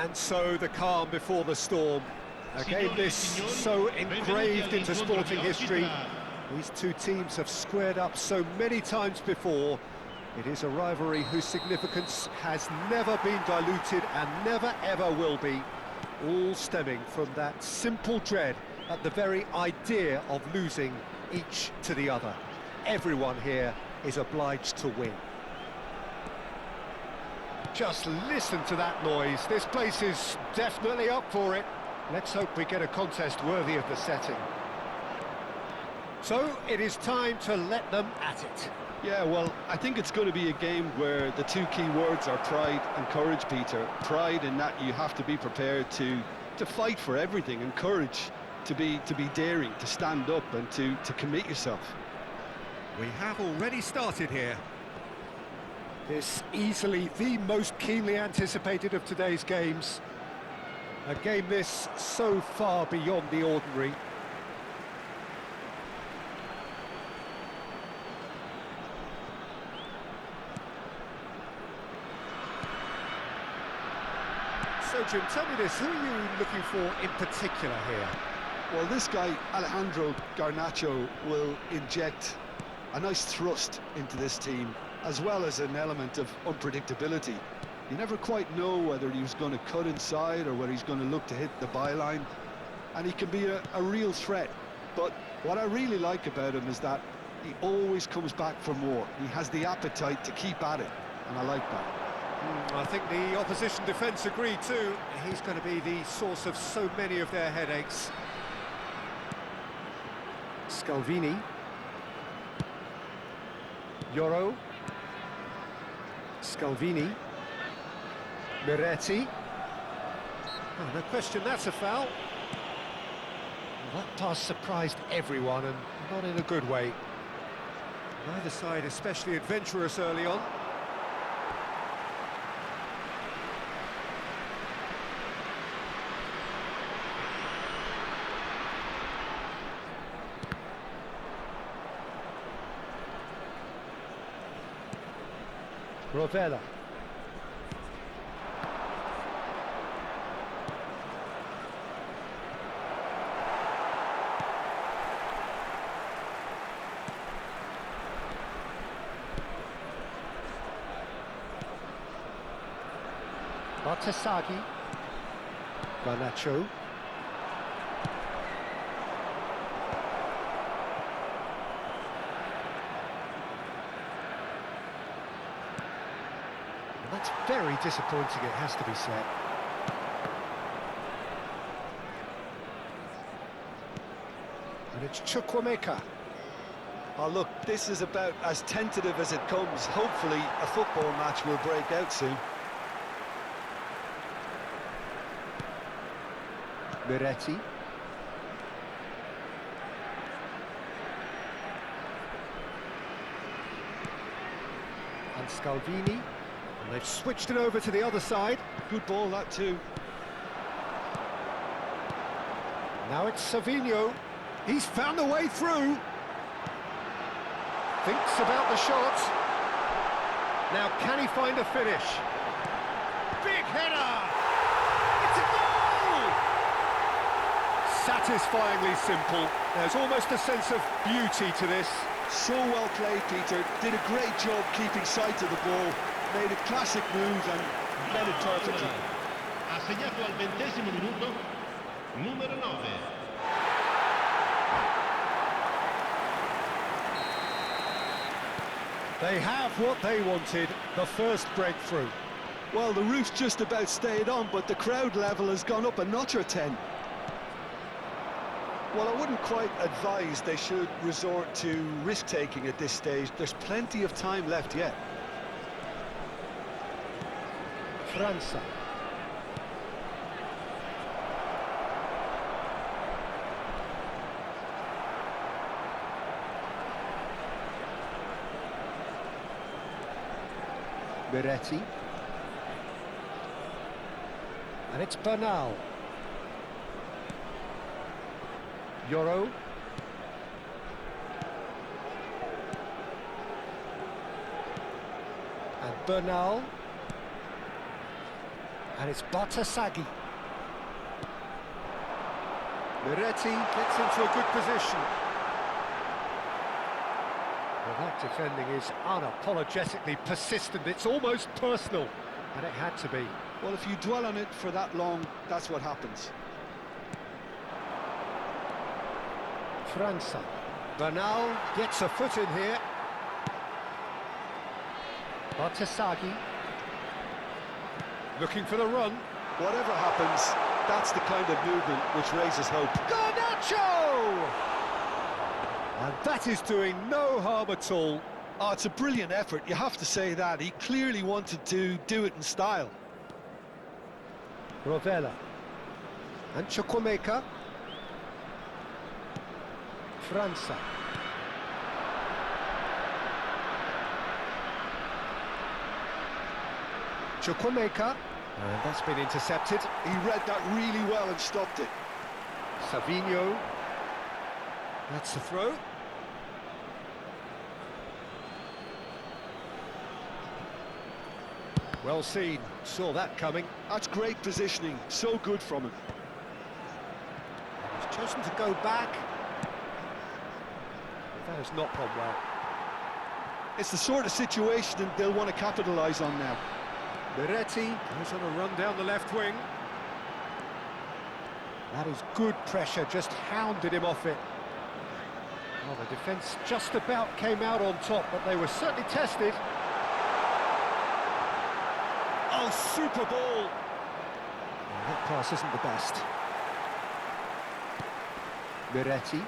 And so the calm before the storm. A game this so engraved into sporting history. These two teams have squared up so many times before. It is a rivalry whose significance has never been diluted and never ever will be. All stemming from that simple dread at the very idea of losing each to the other. Everyone here is obliged to win. Just listen to that noise. This place is definitely up for it. Let's hope we get a contest worthy of the setting. So, it is time to let them at it. Yeah, well, I think it's going to be a game where the two key words are pride and courage, Peter. Pride in that you have to be prepared to fight for everything, and courage to be daring, to stand up and to commit yourself. We have already started here. This easily the most keenly anticipated of today's games. A game this so far beyond the ordinary. So Jim, tell me this, who are you looking for in particular here? Well, this guy, Alejandro Garnacho, will inject a nice thrust into this team, as well as an element of unpredictability. You never quite know whether he's going to cut inside or whether he's going to look to hit the byline, and he can be a real threat. But what I really like about him is that he always comes back for more. He has the appetite to keep at it, and I like that. I think the opposition defence agree too. He's going to be the source of so many of their headaches. Scalvini. Yoro. Scalvini. Miretti. Oh, no question, that's a foul. That pass surprised everyone, and not in a good way. Neither side especially adventurous early on. Rovella. Bartasaghi. Garnacho. That's very disappointing, it has to be said. And it's Chukwuemeka. Oh, look, this is about as tentative as it comes. Hopefully, a football match will break out soon. Miretti. And Scalvini. And they've switched it over to the other side. Good ball, that too. Now it's Savinho. He's found a way through. Thinks about the shot. Now can he find a finish? Big header! It's a goal! Satisfyingly simple. There's almost a sense of beauty to this. So well played, Peter. Did a great job keeping sight of the ball. Made a classic move and met it perfectly. Ha segnato al 20° minuto, numero 9. They have what they wanted, the first breakthrough. Well, the roof's just about stayed on, but the crowd level has gone up a notch or 10. Well, I wouldn't quite advise they should resort to risk-taking at this stage. There's plenty of time left yet. França. Miretti. And it's Bernal. Yoro. And Bernal. And it's Bartasaghi. Miretti gets into a good position. Well, that defending is unapologetically persistent. It's almost personal, and it had to be. Well, if you dwell on it for that long, that's what happens. França. Bernal gets a foot in here. Bartasaghi. Looking for the run. Whatever happens, that's the kind of movement which raises hope. Garnacho! And that is doing no harm at all. Oh, it's a brilliant effort, you have to say that. He clearly wanted to do it in style. Rovella. And Chukwuemeka. França. Chukwuemeka. And that's been intercepted. He read that really well and stopped it. Savinho. That's the throw. Well seen, saw that coming. That's great positioning, so good from him. He's chosen to go back. That has not gone well. It's the sort of situation that they'll want to capitalise on now. Miretti goes on a run down the left wing. That is good pressure, just hounded him off it. Well, the defence just about came out on top, but they were certainly tested. Oh, super ball! Well, that pass isn't the best. Miretti.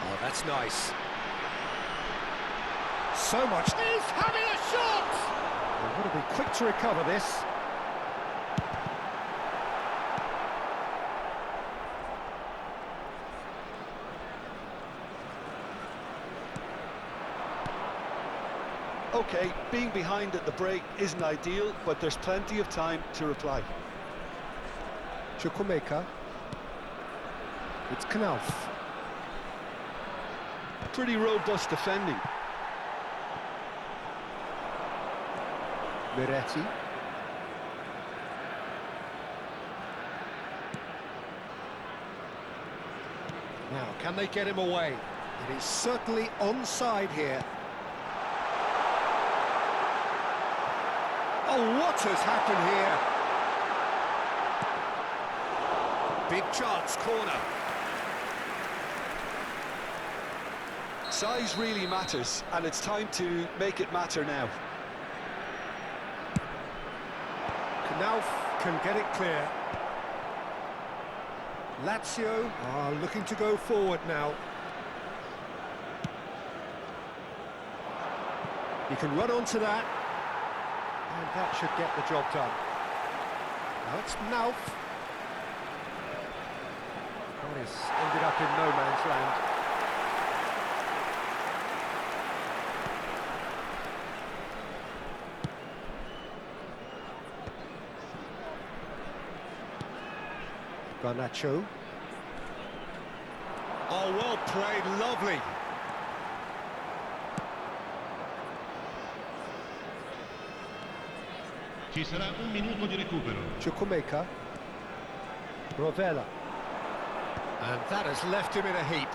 Oh, that's nice. So much. He's having a shot! They've got to be quick to recover this. OK, being behind at the break isn't ideal, but there's plenty of time to reply. Chukwuemeka. It's Knauf. Pretty robust defending. Miretti. Now, can they get him away? It is certainly onside here. Oh, what has happened here? Big chance, corner. Size really matters, and it's time to make it matter now. Knauf can get it clear. Lazio are looking to go forward now. He can run onto that, and that should get the job done. Now it's Knauf. That is ended up in no man's land. Garnacho. Oh, well played, lovely. Ci sarà un minuto di recupero. Chukwuemeka. Rovella. And that has left him in a heap.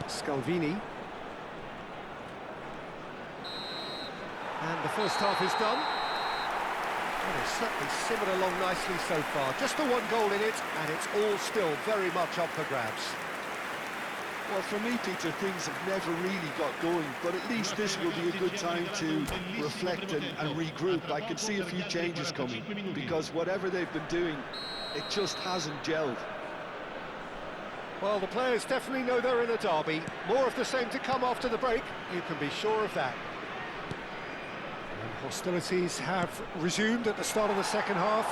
Scalvini. And the first half is done. Well, it's certainly simmered along nicely so far. Just the one goal in it, and it's all still very much up for grabs. Well, for me, Peter, things have never really got going, but at least this will be a good time to reflect and regroup. I can see a few changes coming, because whatever they've been doing, it just hasn't gelled. Well, the players definitely know they're in a derby. More of the same to come after the break, you can be sure of that. And hostilities have resumed at the start of the second half.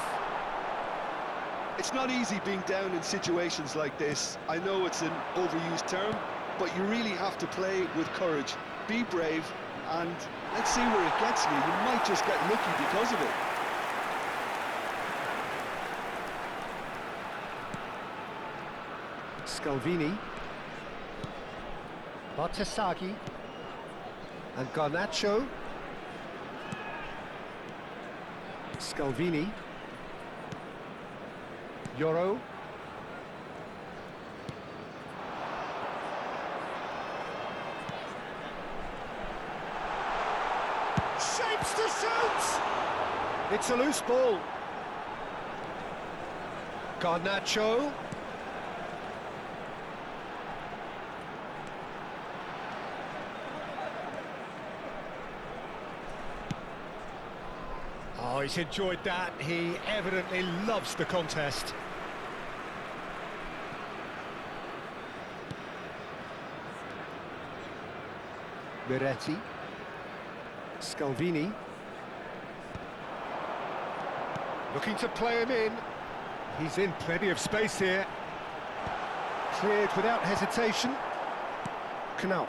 It's not easy being down in situations like this. I know it's an overused term, but you really have to play with courage. Be brave, and let's see where it gets you. You might just get lucky because of it. Scalvini. Bartasaghi. And Garnacho. Scalvini. Yoro. Shapes to shoot! It's a loose ball. Garnacho. Oh, he's enjoyed that. He evidently loves the contest. Miretti. Scalvini. Looking to play him in. He's in plenty of space here. Cleared without hesitation. Knauf.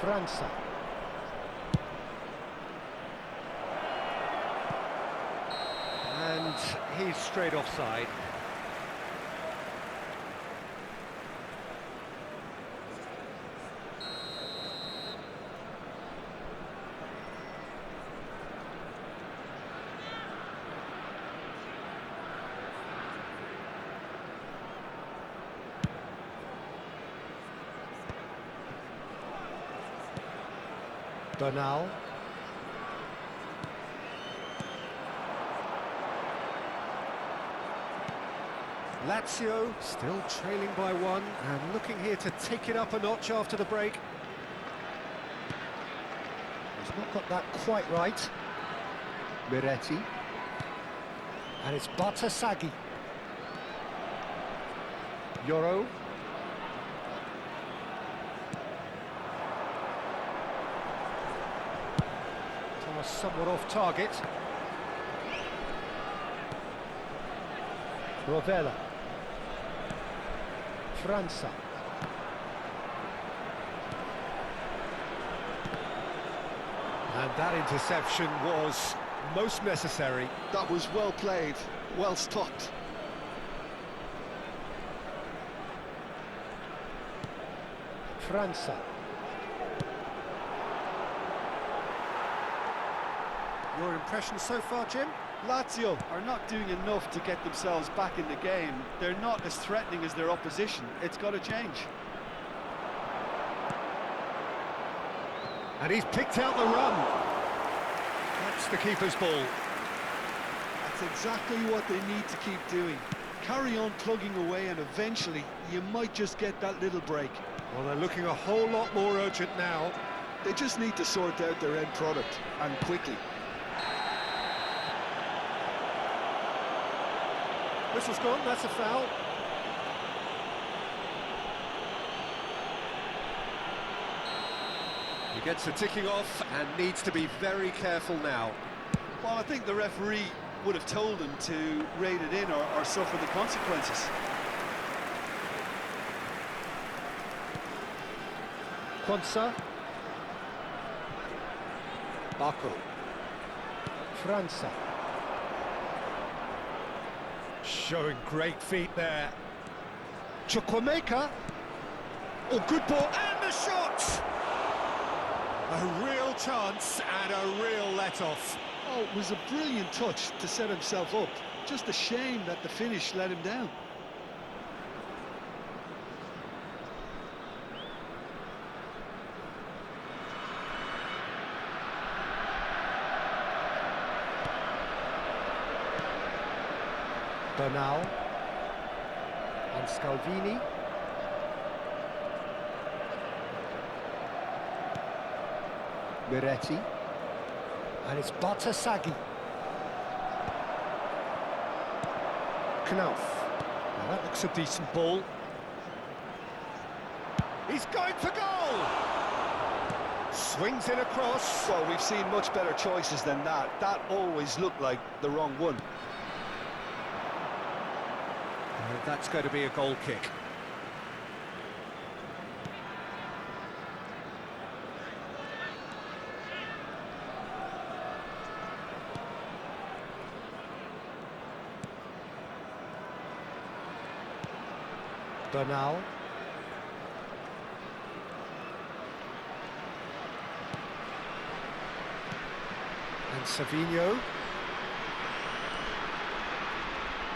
França. And he's straight offside. Bernal. Lazio still trailing by one and looking here to take it up a notch after the break. He's not got that quite right. Miretti. And it's Bartasaghi. Yoro. Somewhat off target. Rovella. França. And that interception was most necessary. That was well played, well stopped. França. Your impression so far, Jim? Lazio are not doing enough to get themselves back in the game. They're not as threatening as their opposition. It's got to change. And he's picked out the run. That's the keeper's ball. That's exactly what they need to keep doing. Carry on plugging away and eventually you might just get that little break. Well, they're looking a whole lot more urgent now. They just need to sort out their end product, and quickly. Whistle's gone, that's a foul. He gets the ticking off and needs to be very careful now. Well, I think the referee would have told him to rate it in or suffer the consequences. Quansah. Bacco. França. Showing great feet there. Chukwuemeka. Oh, good ball, and the shot! A real chance and a real let-off. Oh, it was a brilliant touch to set himself up. Just a shame that the finish let him down. Bernal. And Scalvini. Miretti. And it's Bartasaghi. Knauf. Now that looks a decent ball. He's going for goal! Swings it across. Well, we've seen much better choices than that. That always looked like the wrong one. And that's going to be a goal kick. Bernal. And Savinho.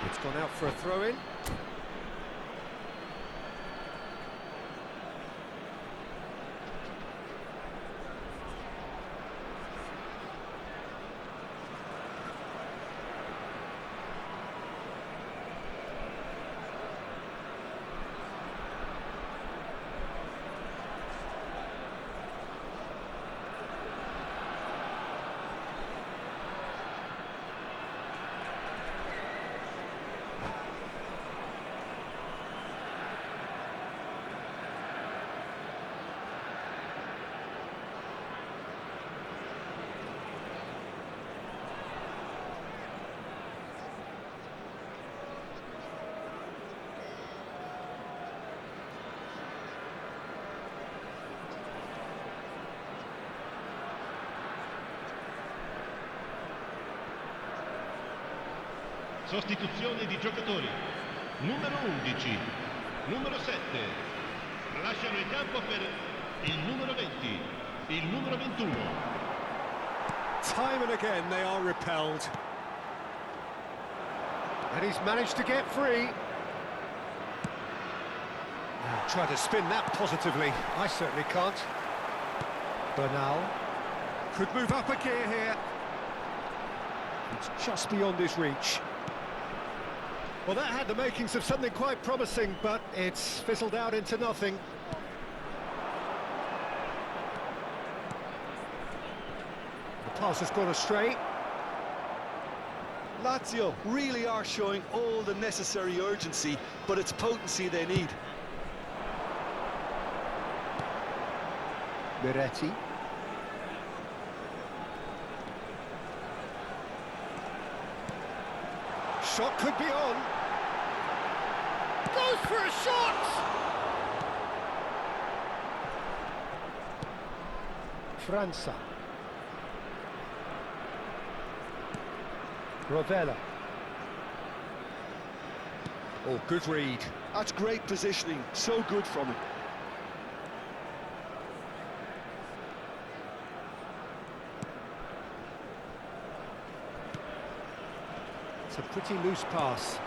It's gone out for a throw-in. Sostituzione di giocatori. Numero 11, numero 7. Lasciano il campo per il numero 20, il numero 21. Time and again they are repelled. And he's managed to get free. Try to spin that positively. I certainly can't. Bernal could move up a gear here. It's just beyond his reach. Well, that had the makings of something quite promising, but it's fizzled out into nothing. The pass has gone astray. Lazio really are showing all the necessary urgency, but it's potency they need. Miretti. Shot could be on. Goes for a shot! França. Rovella. Oh, good read. That's great positioning, so good from him. It's a pretty loose pass.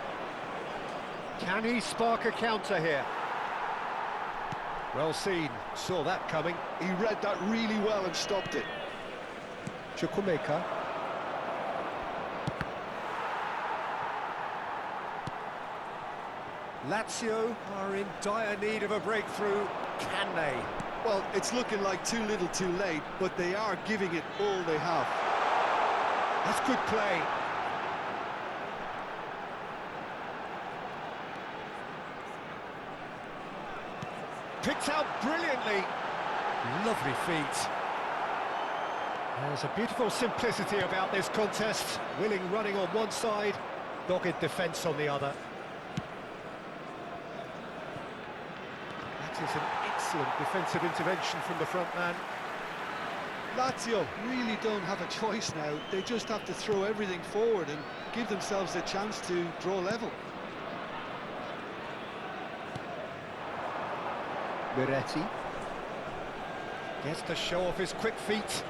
Can he spark a counter here? Well seen, saw that coming. He read that really well and stopped it. Chukwuemeka. Lazio are in dire need of a breakthrough. Can they? Well, it's looking like too little too late, but they are giving it all they have. That's good play. Picked out brilliantly. Lovely feet. There's a beautiful simplicity about this contest. Willing running on one side, dogged defence on the other. That is an excellent defensive intervention from the front man. Lazio really don't have a choice now. They just have to throw everything forward and give themselves a chance to draw level. Miretti gets to show off his quick feet.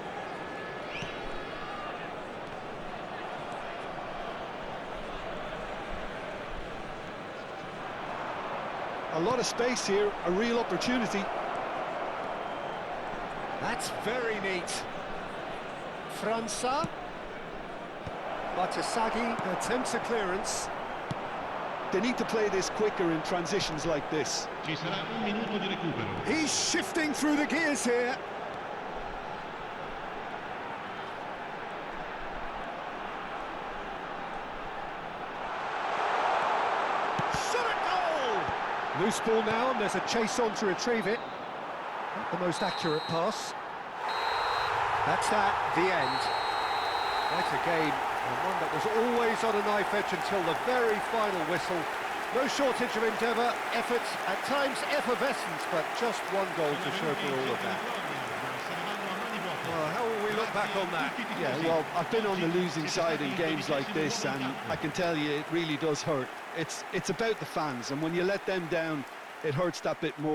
A lot of space here, a real opportunity. That's very neat. França. Batasagi attempts a clearance. They need to play this quicker in transitions like this. Ci sarà un minuto di recupero. He's shifting through the gears here. Shot at goal! Loose ball now, and there's a chase on to retrieve it. Not the most accurate pass. That's that, the end. Quite a game, and one that was always on a knife edge until the very final whistle. No shortage of endeavour, effort, at times effervescence, but just one goal to show for all of that. Well, how will we look back on that? Yeah, well, I've been on the losing side in games like this, and I can tell you it really does hurt. It's about the fans, and when you let them down, it hurts that bit more.